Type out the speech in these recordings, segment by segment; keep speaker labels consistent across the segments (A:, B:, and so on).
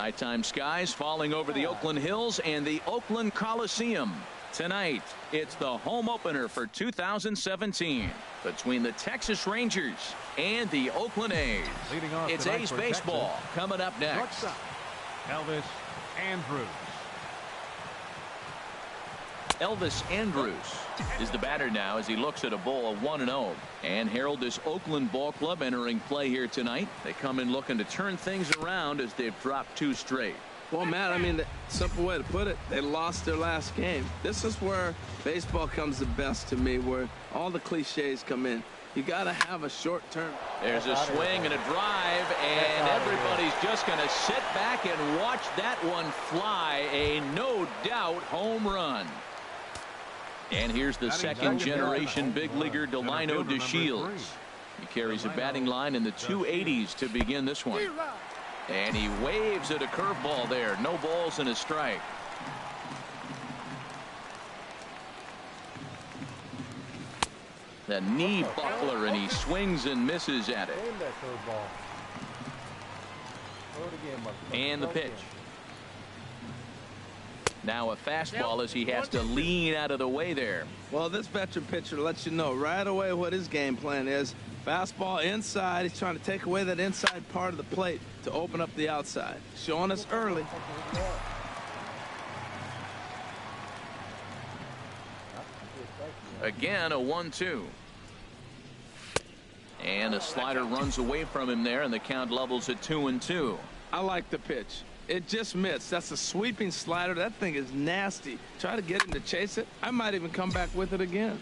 A: Nighttime skies falling over the Oakland Hills and the Oakland Coliseum. Tonight, it's the home opener for 2017 between the Texas Rangers and the Oakland A's. It's A's baseball coming up next.
B: Elvis Andrus.
A: Elvis Andrus is the batter now as he looks at a bowl of 1-0. And Harold, this Oakland ball club entering play here tonight. They come in looking to turn things around as they've dropped 2 straight.
C: Well, Matt, I mean, the simple way to put it, they lost their last game. This is where baseball comes the best to me, where all the cliches come in. You got to have a short term.
A: There's a swing and a drive, and everybody's just going to sit back and watch that one fly. A no doubt home run. And here's the second generation big leaguer Delino DeShields. He carries a batting line in the 280s to begin this one. And he waves at a curveball there. No balls and a strike. The knee buckler, and he swings and misses at it. And the pitch. Now a fastball as he has to lean out of the way there.
C: Well, this veteran pitcher lets you know right away what his game plan is. Fastball inside. He's trying to take away that inside part of the plate to open up the outside. Showing us early.
A: Again, a 1-2. And a slider runs away from him there, and the count levels at 2-2.
C: I like the pitch. It just missed. That's a sweeping slider. That thing is nasty. Try to get him to chase it. I might even come back with it again.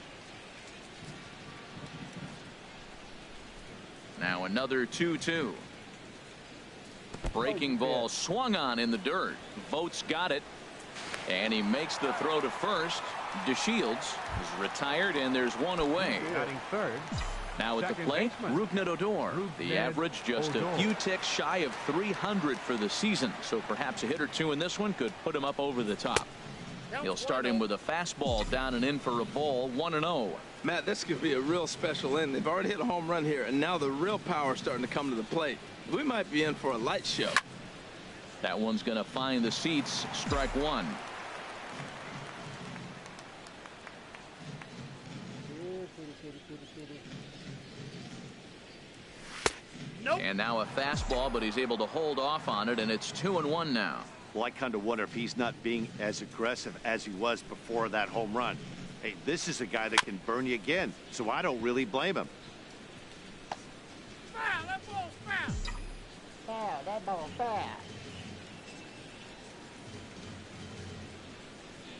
A: Now another 2-2. Breaking ball swung on in the dirt. Vogt's got it. And he makes the throw to first. DeShields is retired, and there's one away.
B: Batting third.
A: Now at the plate, Rougned Odor. The average just a few ticks shy of 300 for the season. So perhaps a hit or two in this one could put him up over the top. He'll start him with a fastball down and in for a ball. 1-0.
C: Matt, this could be a real special inning. They've already hit a home run here, and now the real power is starting to come to the plate. We might be in for a light show.
A: That one's going to find the seats. Strike one. And now a fastball, but he's able to hold off on it, and it's 2-1 now.
D: Well, I kind of wonder if he's not being as aggressive as he was before that home run. Hey, this is a guy that can burn you again, so I don't really blame him.
E: Foul, that ball's foul. Foul, that ball's foul.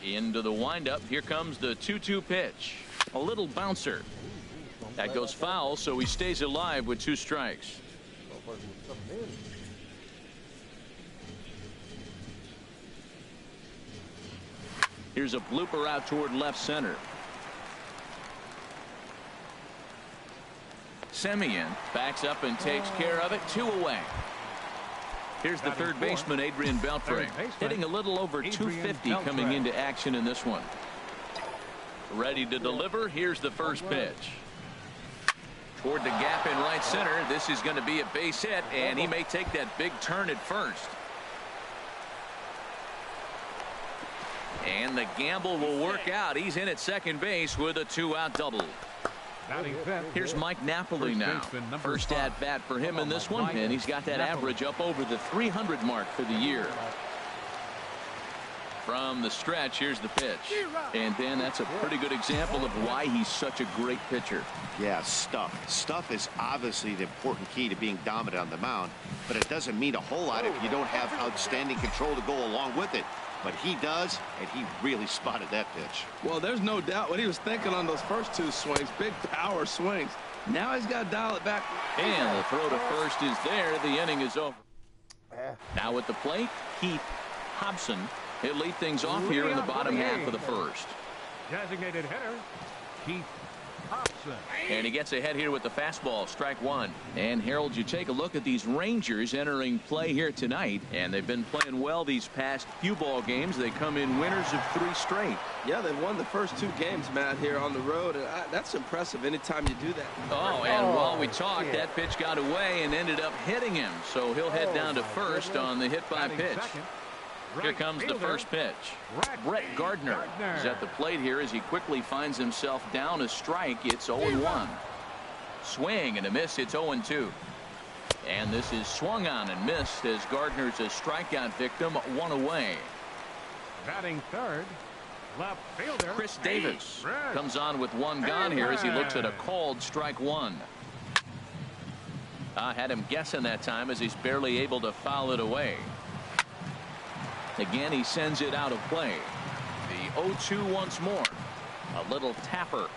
A: Into the windup. Here comes the 2-2 pitch. A little bouncer. That goes foul, so he stays alive with 2 strikes. Here's a blooper out toward left center. Semien backs up and takes care of it. 2 away. Here's the third baseman, Adrian Beltre, hitting a little over 250 coming into action in this one. Ready to deliver. Here's the first pitch. Toward the gap in right center. This is going to be a base hit, and he may take that big turn at first. And the gamble will work out. He's in at second base with a 2-out double. Here's Mike Napoli now. First at bat for him in this one, and he's got that average up over the 300 mark for the year. From the stretch, here's the pitch. And Ben, that's a pretty good example of why he's such a great pitcher.
D: Yeah, stuff. Stuff is obviously the important key to being dominant on the mound, but it doesn't mean a whole lot if you don't have outstanding control to go along with it. But he does, and he really spotted that pitch.
C: Well, there's no doubt what he was thinking on those first 2 swings. Big power swings. Now he's got to dial it back.
A: And the throw to first is there. The inning is over. Now at the plate, Keith Hobson. He'll lead things off here in the bottom half of the first.
B: Designated hitter, Keith Hobson.
A: And he gets ahead here with the fastball, strike one. And Harold, you take a look at these Rangers entering play here tonight, and they've been playing well these past few ball games. They come in winners of 3 straight.
C: Yeah, they've won the first 2 games, Matt, here on the road. And that's impressive anytime you do that.
A: Oh, and while we talked, that pitch got away and ended up hitting him. So he'll head down to first on the hit by pitch. Here comes the first pitch. Brett Gardner is at the plate here as he quickly finds himself down a strike. It's 0-1. Swing and a miss. It's 0-2. And this is swung on and missed as Gardner's a strikeout victim, 1 away.
B: Batting third, left fielder
A: Chris Davis comes on with 1 gone here as he looks at a called strike 1. Had him guessing that time as he's barely able to foul it away. Again, he sends it out of play. The 0-2 once more. A little tapper.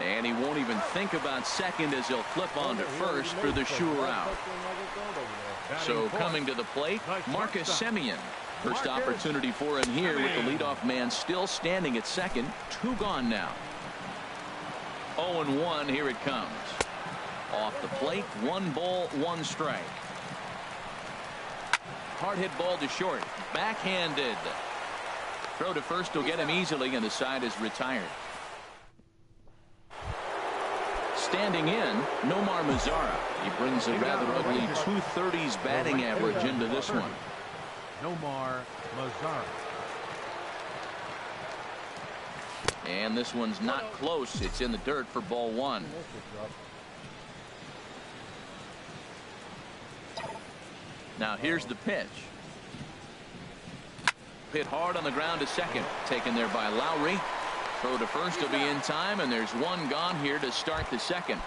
A: And he won't even think about second as he'll flip on to first for the sure out. So coming to the plate, Marcus Semien. First opportunity for him here with the leadoff man still standing at second. 2 gone now. 0-1, here it comes. Off the plate, 1 ball, 1 strike. Hard hit ball to short. Backhanded. Throw to first will get him easily, and the side is retired. Standing in, Nomar Mazara. He brings a rather ugly 230s batting average into this one.
B: Nomar Mazara.
A: And this one's not close. It's in the dirt for ball 1. Now here's the pitch. Hit hard on the ground to second. Taken there by Lowry. Throw to first will be in time, and there's 1 gone here to start the second.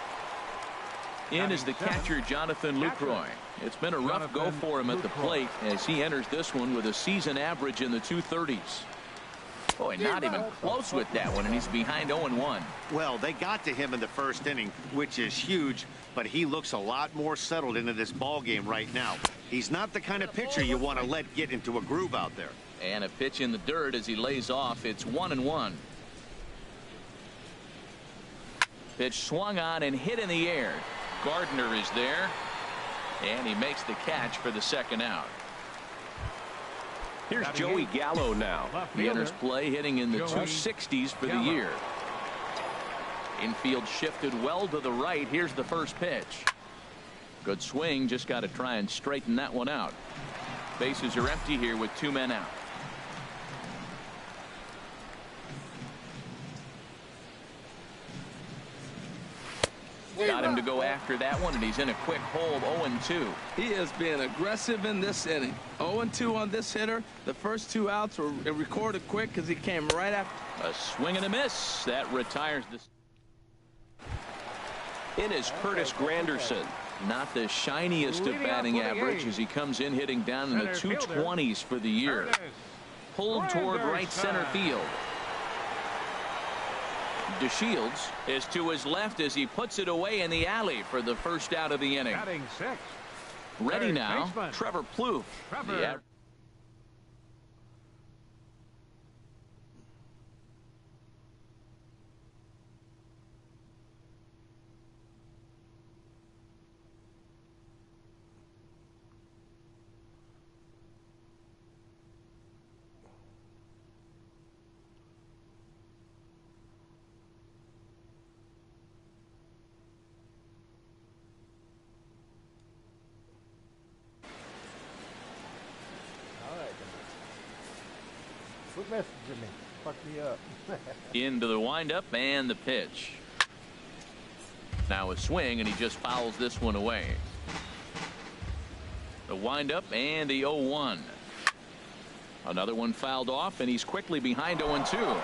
A: In is the catcher, Jonathan Lucroy. It's been a rough go for him at the plate as he enters this one with a season average in the 230s. Boy, not even close with that one, and he's behind 0-1.
D: Well, they got to him in the first inning, which is huge, but he looks a lot more settled into this ball game right now. He's not the kind of pitcher you want to let get into a groove out there.
A: And a pitch in the dirt as he lays off. It's 1-1. Pitch swung on and hit in the air. Gardner is there, and he makes the catch for the second out. Here's Joey Gallo now. He enters play hitting in the 260s for the year. Infield shifted well to the right. Here's the first pitch. Good swing. Just got to try and straighten that one out. Bases are empty here with 2 men out. Got him to go after that one, and he's in a quick hold. 0-2.
C: He is being aggressive in this inning. 0-2 on this hitter. The first 2 outs were recorded quick because he came right after.
A: A swing and a miss. That retires this. In is Curtis Granderson. Not the shiniest of batting average as he comes in hitting down in the 220s for the year. Pulled toward right center field. DeShields is to his left as he puts it away in the alley for the first out of the inning.
B: Batting 6.
A: Ready now, Trevor Plouffe.
E: Quit messaging me. Fuck me up.
A: Into the windup and the pitch. Now a swing, and he just fouls this one away. The windup and the 0-1. Another one fouled off, and he's quickly behind 0-2.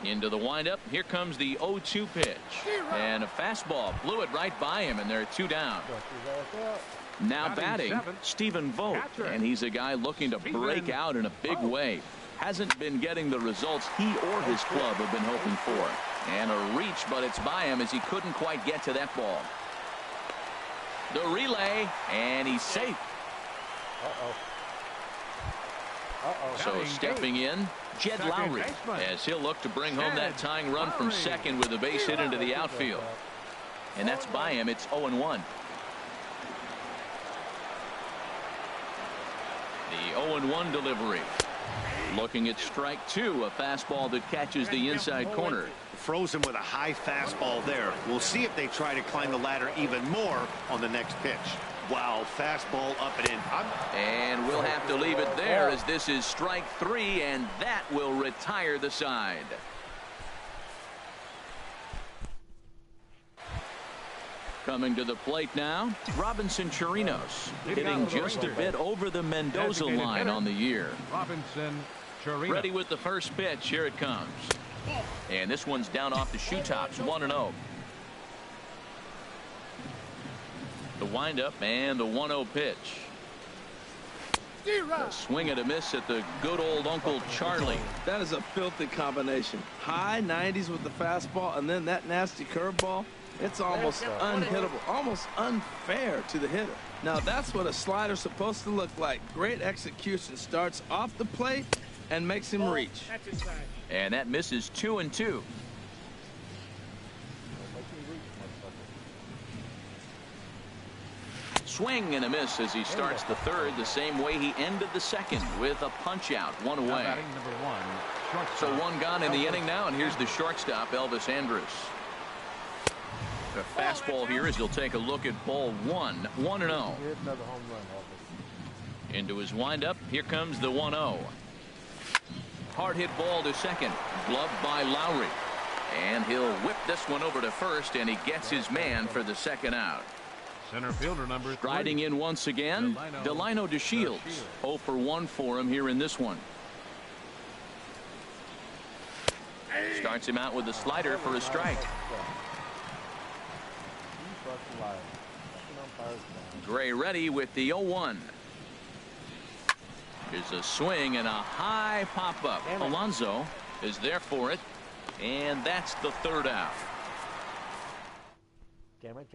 A: Into the windup. Here comes the 0-2 pitch. And a fastball blew it right by him, and there are 2 down. Now batting, Stephen Vogt, and he's a guy looking to break out in a big way. Hasn't been getting the results he or his club have been hoping for. And a reach, but it's by him as he couldn't quite get to that ball. The relay, and he's safe. So stepping in, Jed Lowry, as he'll look to bring home that tying run from second with a base hit into the outfield. And that's by him. It's 0-1. The 0-1 delivery. Looking at strike two, a fastball that catches the inside corner.
D: Frozen with a high fastball there. We'll see if they try to climb the ladder even more on the next pitch. Wow, fastball up and in.
A: And we'll have to leave it there as this is strike three, and that will retire the side. Coming to the plate now, Robinson Chirinos, hitting just a bit over the Mendoza line on the year.
B: Robinson Chirinos.
A: Ready with the first pitch. Here it comes. And this one's down off the shoe tops, 1-0. The windup and the 1-0 pitch. A swing and a miss at the good old Uncle Charlie.
C: That is a filthy combination. High 90s with the fastball and then that nasty curveball. It's almost unhittable, almost unfair to the hitter. Now that's what a slider's supposed to look like. Great execution. Starts off the plate and makes him reach.
A: And that misses 2-2. Swing and a miss as he starts the third the same way he ended the second with a punch out, one away. So one gone in the inning now, and here's the shortstop, Elvis Andrus. The fastball here as he'll take a look at ball one, 1-0. Into his windup, here comes the 1-0. Hard hit ball to second, gloved by Lowry. And he'll whip this one over to first, and he gets his man for the second out.
B: Center fielder number
A: Striding in once again, Delino DeShields. 0 for 1 for him here in this one. Starts him out with a slider for a strike. Gray ready with the 0-1. Here's a swing and a high pop-up. Alonso is there for it, and that's the third out.
E: Damn it.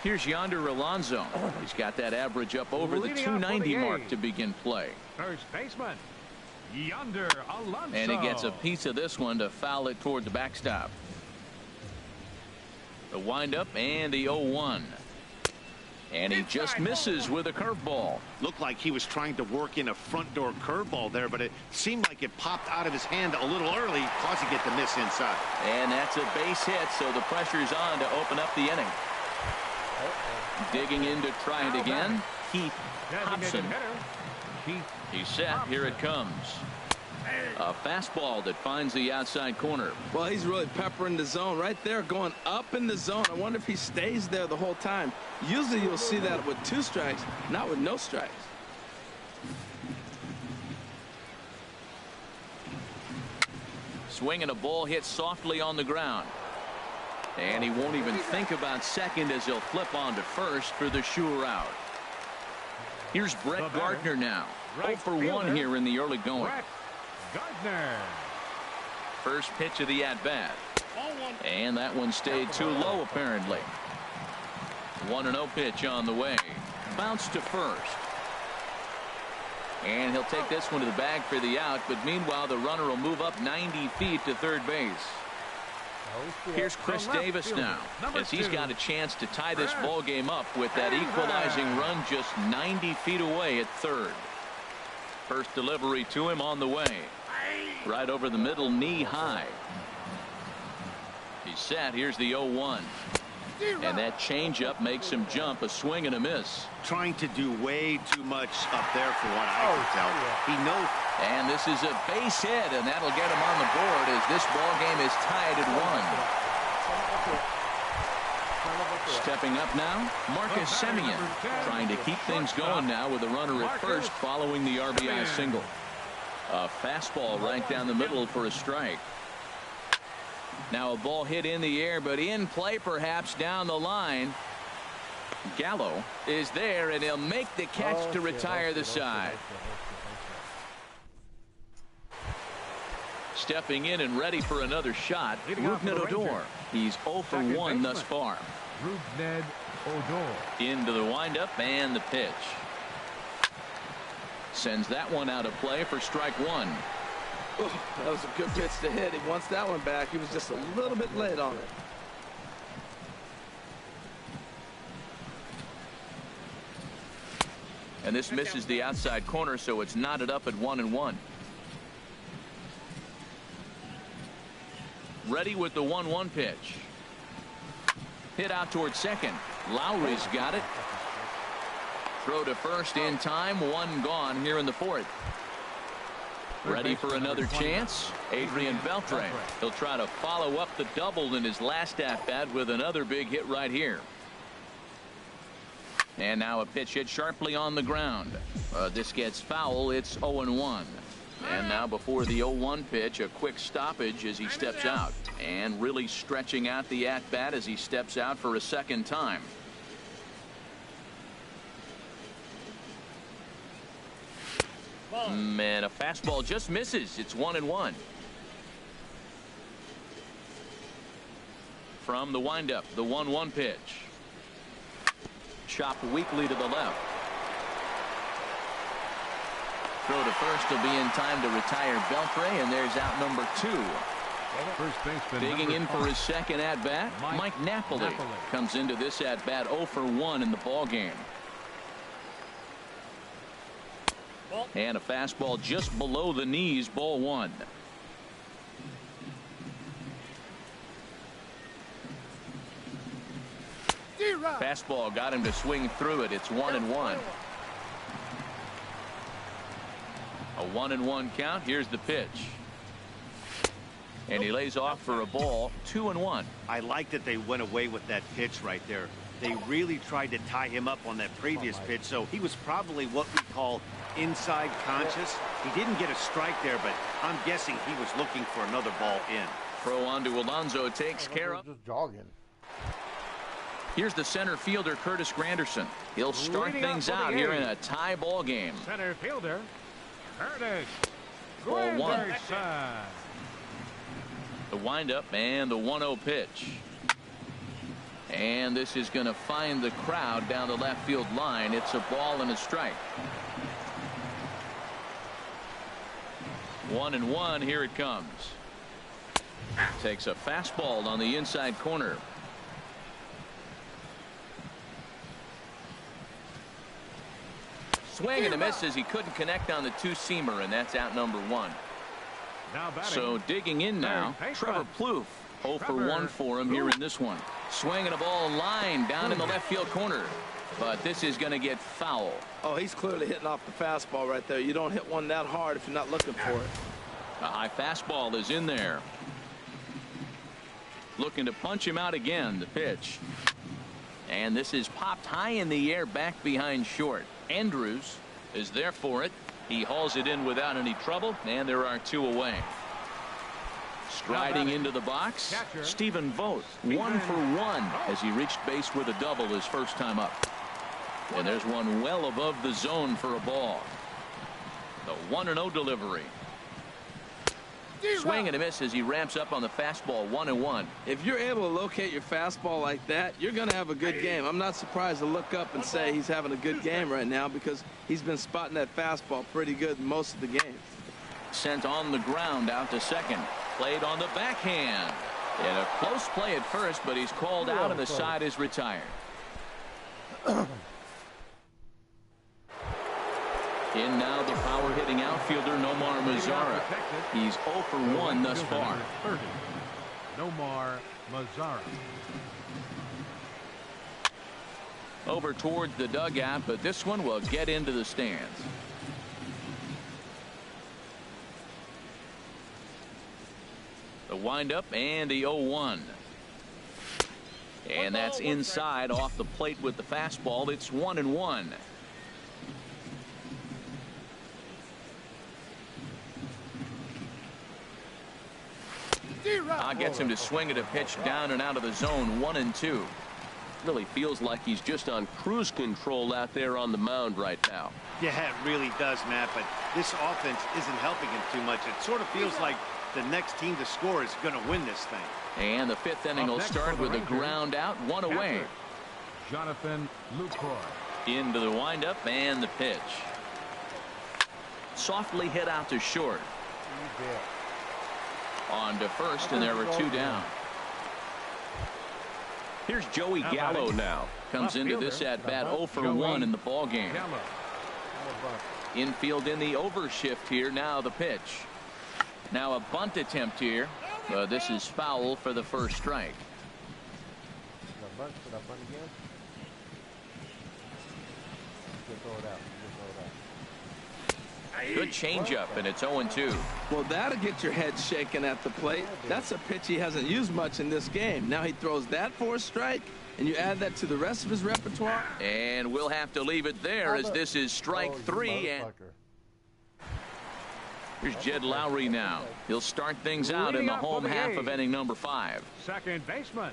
A: Here's Yonder Alonso. He's got that average up over the 290 mark to begin play.
B: First baseman, Yonder Alonso.
A: And he gets a piece of this one to foul it toward the backstop. The windup and the 0-1. And he just misses with a curveball.
D: Looked like he was trying to work in a front door curveball there, but it seemed like it popped out of his hand a little early, causing it to miss inside.
A: And that's a base hit, so the pressure's on to open up the inning. Digging in to try it again, Keith Hobson. He's set. Here it comes. A fastball that finds the outside corner.
C: Well, he's really peppering the zone right there, going up in the zone. I wonder if he stays there the whole time. Usually you'll see that with 2 strikes, not with no strikes.
A: Swing and a ball hit softly on the ground. And he won't even think about second as he'll flip on to first for the sure out. Here's Brett Gardner now. 0 for 1 here in the early going.
B: Gardner.
A: First pitch of the at-bat. And that one stayed too low apparently. 1-0 pitch on the way. Bounce to first. And he'll take this one to the bag for the out, but meanwhile the runner will move up 90 feet to third base. Here's Chris Davis now, as he's got a chance to tie this ball game up with that equalizing run just 90 feet away at third. First delivery to him on the way. Right over the middle, knee high. He's set. Here's the 0-1. And that changeup makes him jump, a swing and a miss.
D: Trying to do way too much up there for what I can tell. He knows.
A: And this is a base hit, and that'll get him on the board as this ball game is tied at 1. Stepping up now, Marcus Semien, trying to keep things going now with a runner at first following the RBI single. A fastball right down the middle for a strike. Now a ball hit in the air, but in play perhaps down the line. Gallo is there, and he'll make the catch to retire the side. Stepping in and ready for another shot, Rougned Odor. He's 0 for 1 thus far.
B: Rougned Odor.
A: Into the windup and the pitch. Sends that one out of play for strike one.
C: Ooh, that was a good pitch to hit. He wants that one back. He was just a little bit late on it.
A: And this misses the outside corner, so it's knotted up at 1-1. Ready with the 1-1 pitch. Hit out towards second. Lowry's got it. Throw to first in time. One gone here in the fourth. Ready for another chance. Adrian Beltre. He'll try to follow up the double in his last at-bat with another big hit right here. And now a pitch hit sharply on the ground. This gets foul. It's 0-1. And now before the 0-1 pitch, a quick stoppage as he steps out. And really stretching out the at-bat as he steps out for a second time. And a fastball just misses. It's 1-1. From the windup, the 1-1 pitch. Chopped weakly to the left. Throw to first will be in time to retire Beltre, and there's out number 2.
B: First baseman
A: Digging in for his second at-bat, Mike Napoli comes into this at-bat 0 for 1 in the ball game. And a fastball just below the knees, ball 1. Fastball got him to swing through it. It's 1-1. A 1-1 count. Here's the pitch. And he lays off for a ball. 2-1.
D: I like that they went away with that pitch right there. They really tried to tie him up on that previous pitch, so he was probably what we call inside conscious. He didn't get a strike there, but I'm guessing he was looking for another ball in.
A: Throw on to Alonso takes care of.
E: Just jogging.
A: Here's the center fielder, Curtis Granderson. He'll start things out here in a tie ball game.
B: Center fielder, Curtis
A: Ball 1.
B: Granderson.
A: The windup and the 1-0 pitch. And this is going to find the crowd down the left field line. It's a ball and a strike. 1-1. Here it comes. Takes a fastball on the inside corner. Swing and a miss as he couldn't connect on the two-seamer, and that's out number 1.
B: Now batting.
A: So digging in now, Trevor Plouffe. 0 for 1 for him here in this one. Swinging a ball line down in the left field corner. But this is going to get foul.
C: Oh, he's clearly hitting off the fastball right there. You don't hit one that hard if you're not looking for it.
A: A high fastball is in there. Looking to punch him out again. The pitch. And this is popped high in the air back behind short. Andrews is there for it. He hauls it in without any trouble, and there are 2 away. Striding into the box,
B: Catcher.
A: Stephen Vogt, 1 for 1 as he reached base with a double his first time up. And there's one well above the zone for a ball. The 1-0 delivery. Swing and a miss as he ramps up on the fastball. 1-1.
C: If you're able to locate your fastball like that, you're going to have a good game. I'm not surprised to look up and say he's having a good game right now because he's been spotting that fastball pretty good most of the game.
A: Sent on the ground out to second. Played on the backhand. And a close play at first, but he's called out and the side is retired. In now the power hitting outfielder Nomar Mazara. He's 0 for 1 thus far.
B: 30. Nomar Mazara.
A: Over towards the dugout, but this one will get into the stands. The windup and the 0-1. And that's inside off the plate with the fastball. It's 1-1. Gets him to swing at a pitch down and out of the zone. 1-2. Really feels like he's just on cruise control out there on the mound right now.
D: Yeah, it really does, Matt, but this offense isn't helping him too much. It sort of feels like the next team to score is going to win this thing.
A: And the 5th inning will start with a ground out, 1 away.
B: Jonathan Lucroy.
A: Into the windup and the pitch. softly hit out to short.
F: You bet.
A: On to first, and there were two down. Here's Joey Gallo now. Comes into this at bat 0 for 1 in the ball game. Infield in the overshift here. Now the pitch. Now a bunt attempt here. This is foul for the first strike.
F: Should I bunt again? Just throw it out.
A: Good changeup, and it's 0-2.
C: Well, that'll get your head shaken at the plate. That's a pitch he hasn't used much in this game. Now he throws that for a strike, and you add that to the rest of his repertoire.
A: And we'll have to leave it there as this is strike 3. And here's Jed Lowry now. He'll start things out in the home half of inning number 5.
B: Second baseman,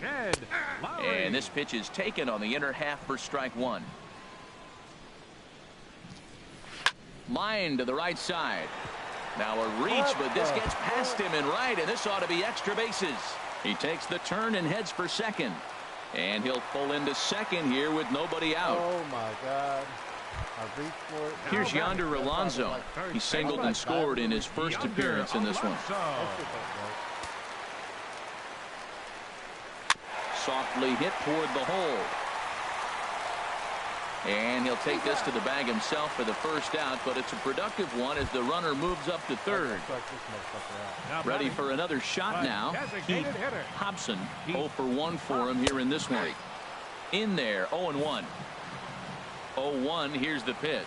B: Jed Lowry.
A: And this pitch is taken on the inner half for strike 1. Line to the right side. Now a reach, but this gets past him and right, and this ought to be extra bases. He takes the turn and heads for second. And he'll pull into second here with nobody out.
F: Oh, my God. I reached for it.
A: Here's Yonder Alonso. He singled and scored in his first appearance in this one. Softly hit toward the hole. And he'll take this to the bag himself for the first out, but it's a productive one as the runner moves up to third. Ready for another shot now. Keith Hobson, 0 for 1 for him here in this one. In there, 0-1. 0-1, here's the pitch.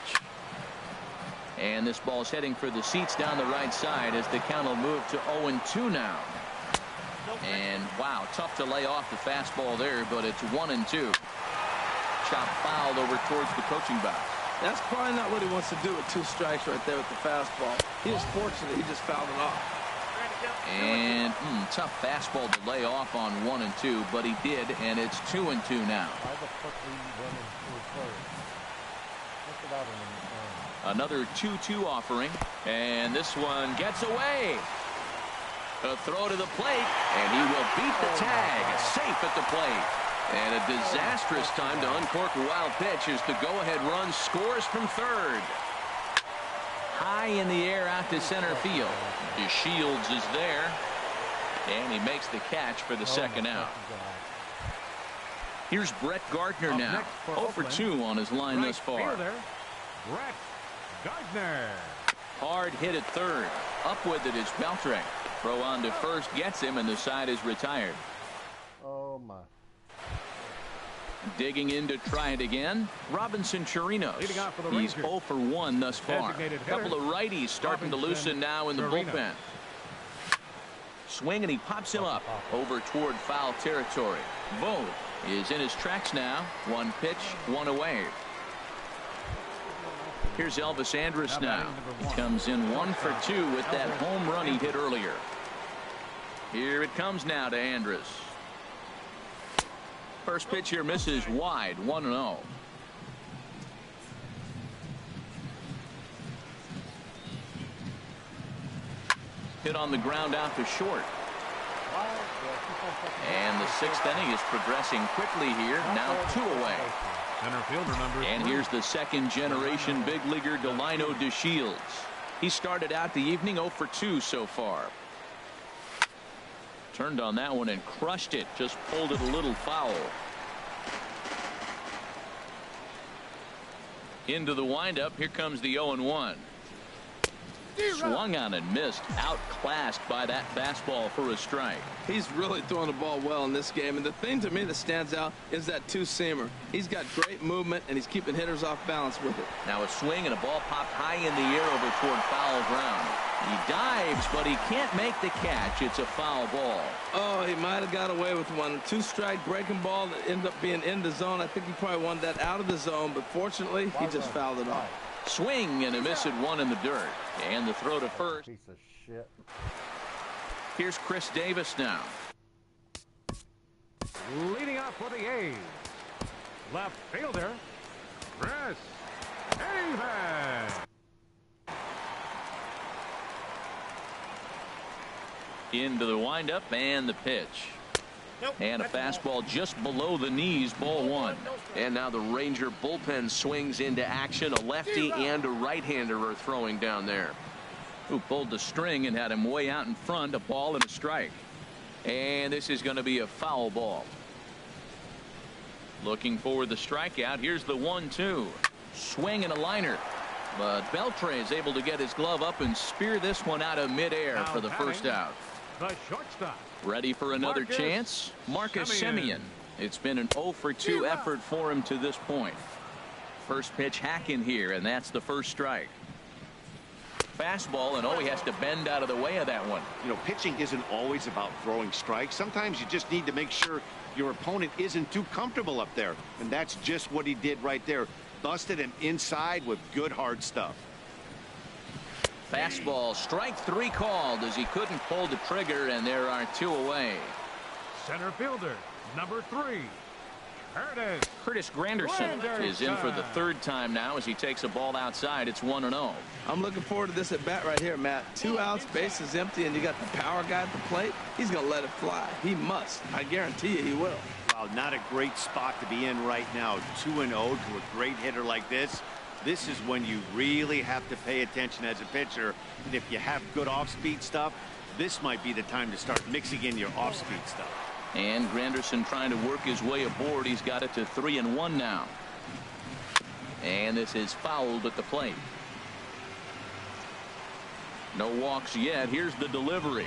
A: And this ball's heading for the seats down the right side as the count will move to 0-2 now. And wow, tough to lay off the fastball there, but it's 1-2. Chop fouled over towards the coaching box.
C: That's probably not what he wants to do with 2 strikes right there with the fastball. He was fortunate he just fouled it off.
A: And tough fastball to lay off on 1-2, but he did, and it's 2-2 now. Another 2-2 offering, and this one gets away. A throw to the plate, and he will beat the tag. Safe at the plate. And a disastrous time to uncork a wild pitch as the go-ahead run scores from third. High in the air out to center field. DeShields is there. And he makes the catch for the second out. Here's Brett Gardner now. 0 for 2 on his line thus far.
B: Brett Gardner.
A: Hard hit at third. Up with it is Beltre. Throw on to first gets him, and the side is retired.
F: Oh, my.
A: Digging in to try it again, Robinson Chirinos. He's 0 for 1 thus far. A couple of righties starting to loosen now in the bullpen. Swing, and he pops him up over toward foul territory. Vogt is in his tracks now. 1 pitch, 1 away. Here's Elvis Andrus now. He comes in 1 for 2 with that home run he hit earlier. Here it comes now to Andrus. First pitch here misses wide, 1-0. Hit on the ground out to short. And the 6th inning is progressing quickly here. Now 2 away.
B: Center fielder number 3.
A: And here's the second generation big leaguer Delino DeShields. He started out the evening 0 for 2 so far. Turned on that one and crushed it. Just pulled it a little foul. Into the windup. Here comes the 0-1. Swung on and missed. Outclassed by that fastball for a strike.
C: He's really throwing the ball well in this game. And the thing to me that stands out is that 2-seamer. He's got great movement, and he's keeping hitters off balance with it.
A: Now a swing and a ball popped high in the air over toward foul ground. He dives, but he can't make the catch. It's a foul ball.
C: Oh, he might have got away with one. 2-strike breaking ball that ended up being in the zone. I think he probably wanted that out of the zone, but fortunately, he just fouled it off.
A: Swing and a miss at 1 in the dirt. And the throw to first.
F: Piece of shit.
A: Here's Chris Davis now.
B: Leading off for the A's, left fielder, Chris Davis.
A: Into the windup and the pitch. And a fastball just below the knees, ball one.
G: And now the Ranger bullpen swings into action. A lefty and a right-hander are throwing down there.
A: Who pulled the string and had him way out in front, a ball and a strike. And this is going to be a foul ball. Looking for the strikeout. Here's the 1-2. Swing and a liner. But Beltre is able to get his glove up and spear this one out of midair for the first out.
B: The shortstop.
A: Ready for another
B: Marcus
A: chance? Marcus
B: Semien.
A: Semien. It's been an 0 for 2 effort for him to this point. First pitch hacking here, and that's the first strike. Fastball, and he has to bend out of the way of that one.
D: You know, pitching isn't always about throwing strikes. Sometimes you just need to make sure your opponent isn't too comfortable up there. And that's just what he did right there. Busted him inside with good hard stuff.
A: Fastball, strike 3 called as he couldn't pull the trigger, and there are 2 away.
B: Center fielder, number 3.
A: Curtis Granderson is in for the 3rd time now as he takes a ball outside. It's 1-0.
C: I'm looking forward to this at bat right here, Matt. 2 outs, bases empty, and you got the power guy at the plate. He's going to let it fly. He must. I guarantee you he will.
D: Wow, not a great spot to be in right now. 2-0 to a great hitter like this. This is when you really have to pay attention as a pitcher. And if you have good off-speed stuff, this might be the time to start mixing in your off-speed stuff.
A: And Granderson trying to work his way aboard. He's got it to 3-1 now. And this is fouled at the plate. No walks yet. Here's the delivery.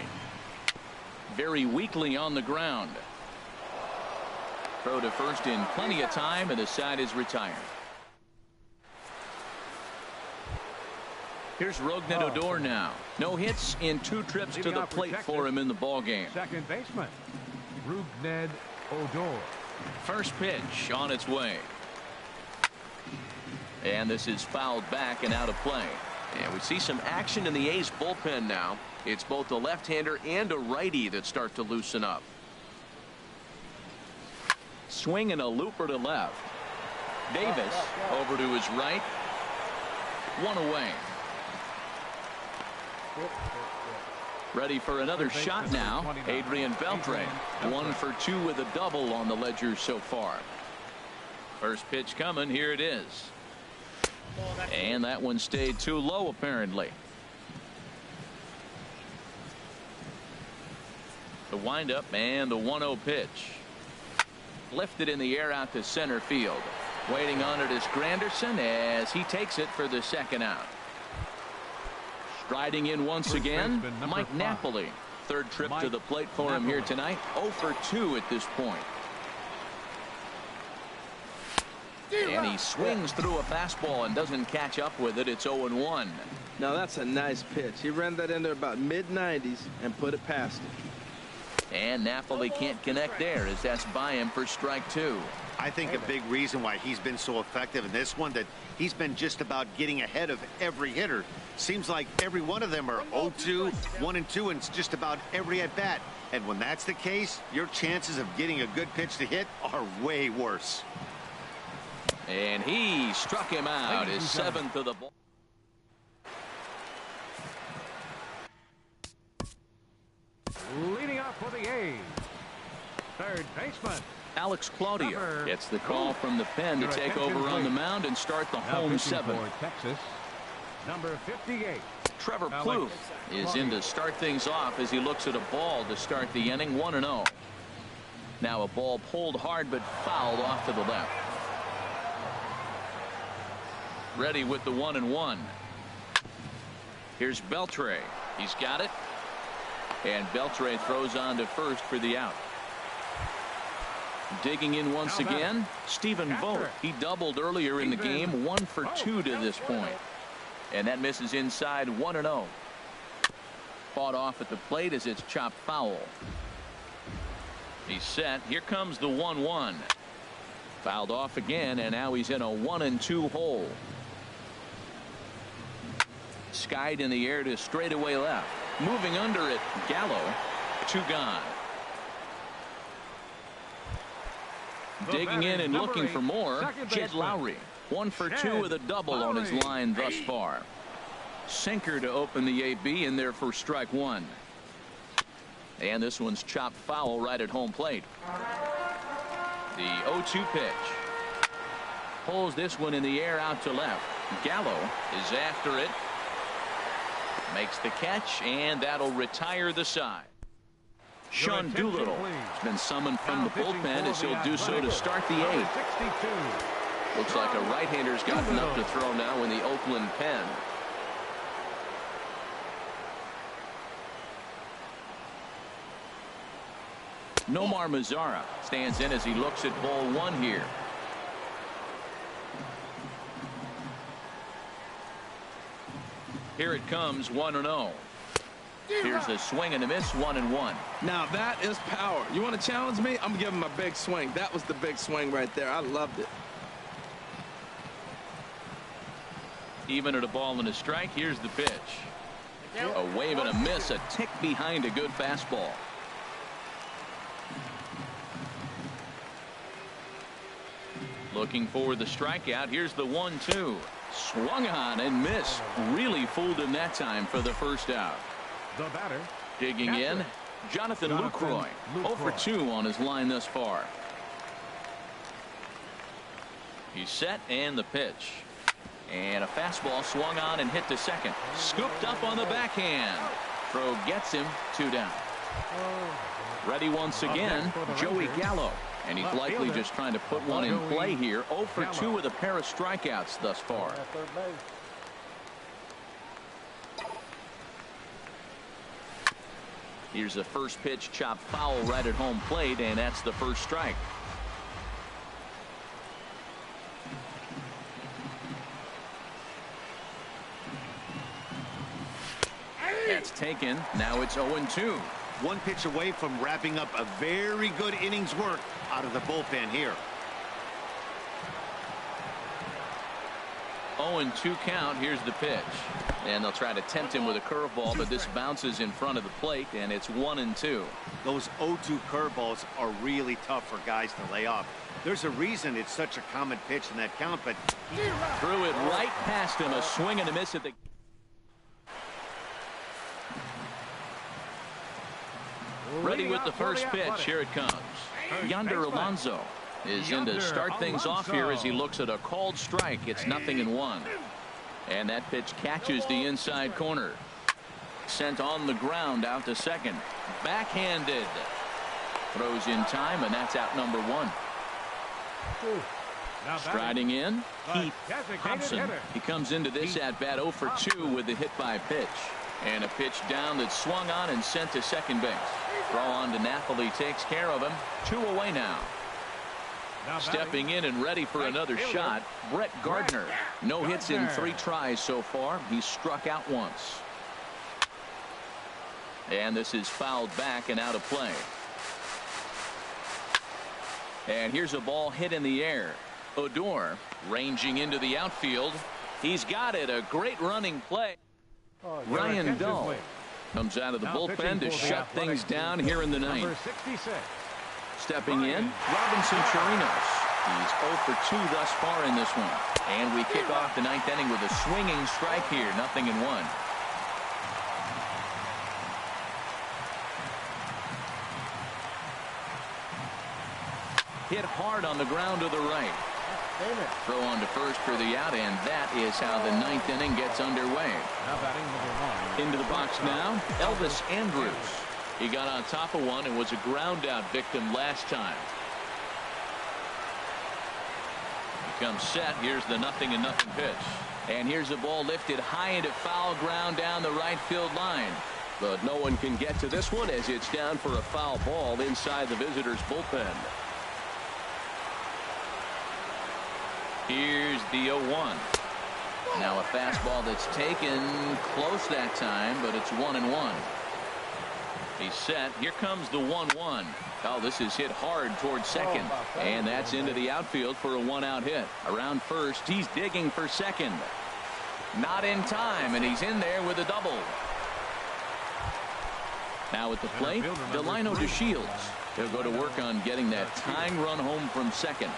A: Very weakly on the ground. Throw to first in plenty of time, and the side is retired. Here's Rougned Odor now. No hits in 2 trips to the plate for him in the ballgame.
B: Second baseman, Rougned Odor.
A: First pitch on its way. And this is fouled back and out of play. And we see some action in the A's bullpen now. It's both a left-hander and a righty that start to loosen up. Swing and a looper to left. Davis over to his right. 1 away. Ready for another shot now. Adrian Beltre. 1 for 2 with a double on the ledger so far. First pitch coming. Here it is. And that one stayed too low apparently. The windup and the 1-0 pitch. Lifted in the air out to center field. Waiting on it is Granderson as he takes it for the 2nd out. Striding in once again, Mike Napoli. 3rd trip to the plate for him here tonight. 0 for 2 at this point. And he swings through a fastball and doesn't catch up with it. It's 0-1.
C: Now that's a nice pitch. He ran that in there about mid-90s and put it past him.
A: And Napoli can't connect there as that's by him for strike 2.
D: I think a big reason why he's been so effective in this one, that he's been just about getting ahead of every hitter. Seems like every one of them are 0-2, 1-2, and it's just about every at bat. And when that's the case, your chances of getting a good pitch to hit are way worse.
A: And he struck him out. His 7th of the ball.
B: Leading off for the A's, 3rd baseman,
A: Alex Claudio gets the call from the pen to take over on the mound and start the home 7th.
B: Texas, number 58.
A: Trevor Plouffe is in to start things off as he looks at a ball to start the inning. 1-0. Now a ball pulled hard but fouled off to the left. Ready with the 1-1. Here's Beltre. He's got it. And Beltre throws on to first for the out. Digging in once again, Stephen Vogt. He doubled earlier in the game. 1 for 2 to this point. And that misses inside. 1-0. Fought off at the plate as it's chopped foul. He's set. Here comes the 1-1. Fouled off again, and now he's in a 1-2 hole. Skied in the air to straightaway left. Moving under it, Gallo. 2 gone. Digging in and looking for more, Jed Lowry. 1 for 2 with a double on his line thus far. Sinker to open the AB, in there for strike 1. And this one's chopped foul right at home plate. The 0-2 pitch. Pulls this one in the air out to left. Gallo is after it. Makes the catch, and that'll retire the side. Sean Doolittle has been summoned from the bullpen as he'll do so to start the 8th. Looks like a right-hander's gotten up to throw now in the Oakland pen. Nomar Mazara stands in as he looks at ball 1 here. Here it comes, 1-0. Here's the swing and a miss, 1-1.
C: Now that is power. You want to challenge me? I'm giving him a big swing. That was the big swing right there. I loved it.
A: Even at a ball and a strike, here's the pitch. A wave and a miss, a tick behind a good fastball. Looking for the strikeout. Here's the 1-2. Swung on and missed. Really fooled him that time for the first out.
B: The batter.
A: Digging in, Jonathan Lucroy. 0 for 2 on his line thus far. He's set and the pitch. And a fastball swung on and hit to second. Scooped up on the backhand. Throw gets him, 2 down. Ready once again, Joey Gallo. And he's likely just trying to put one in play here. 0 for 2 with a pair of strikeouts thus far. Here's the first pitch, chopped foul right at home plate, and that's the first strike. That's taken. Now it's 0-2.
D: One pitch away from wrapping up a very good innings work out of the bullpen here.
A: 0-2 count. Here's the pitch. And they'll try to tempt him with a curveball, but this bounces in front of the plate, and it's 1-2.
D: Those 0-2 curveballs are really tough for guys to lay off. There's a reason it's such a common pitch in that count, but
A: threw it right past him. A swing and a miss at the. Ready with the first pitch. Here it comes. Yonder Alonso is in to start things off here as he looks at a called strike. It's 0-1. And that pitch catches the inside corner. Sent on the ground out to second. Backhanded. Throws in time, and that's out number 1. Striding in, Heath Hobson. He comes into this at bat 0 for 2 with the hit by pitch. And a pitch down that swung on and sent to second base. Throw on to Napoli takes care of him. 2 away now. Stepping in and ready for another shot, Brett Gardner. No hits in 3 tries so far. He's struck out once. And this is fouled back and out of play. And here's a ball hit in the air. Odor ranging into the outfield. He's got it. A great running play. Ryan Dull comes out of the bullpen to shut things down here in the 9th. Stepping in, Robinson Chirinos. He's 0 for 2 thus far in this one. And we kick off the 9th inning with a swinging strike here. 0-1. Hit hard on the ground to the right. Throw on to first for the out, and that is how the 9th inning gets underway. Into the box now, Elvis Andrus. He got on top of one and was a ground out victim last time. He comes set. Here's the 0-0 pitch. And here's the ball lifted high into foul ground down the right field line.
G: But no one can get to this one as it's down for a foul ball inside the visitors' bullpen.
A: Here's the 0-1. Now a fastball that's taken close that time, but it's 1-1. He's set. Here comes the 1-1. Oh, this is hit hard towards second. And that's into the outfield for a 1-out hit. Around first, he's digging for second. Not in time, and he's in there with a double. Now at the plate, Delino DeShields. He'll go to work on getting that tying run home from second.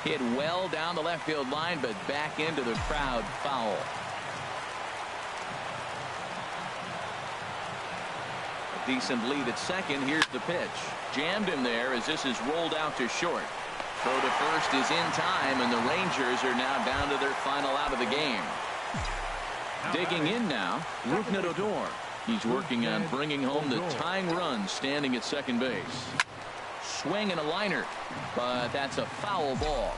A: Hit well down the left field line, but back into the crowd, foul. Decent lead at second. Here's the pitch. Jammed him there as this is rolled out to short. Throw to first is in time, and the Rangers are now down to their final out of the game. Digging in now, Rougned Odor. He's working on bringing home the tying run, standing at second base. Swing and a liner, but that's a foul ball.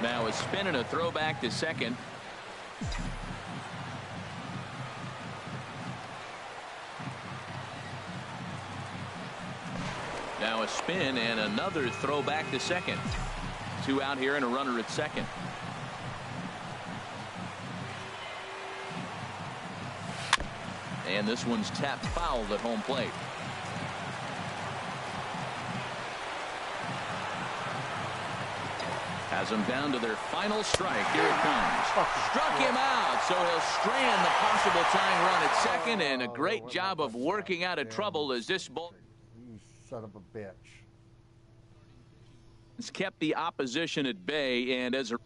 A: Now a spin and a throw back to second. Now a spin and another throw back to second. 2 out here and a runner at second. And this one's tapped fouled at home plate. Has them down to their final strike. Here it comes. Struck him out, so he'll strand the possible tying run at second, and a great job of working out of trouble as this ball.
F: You son of a bitch.
A: It's kept the opposition at bay, and as a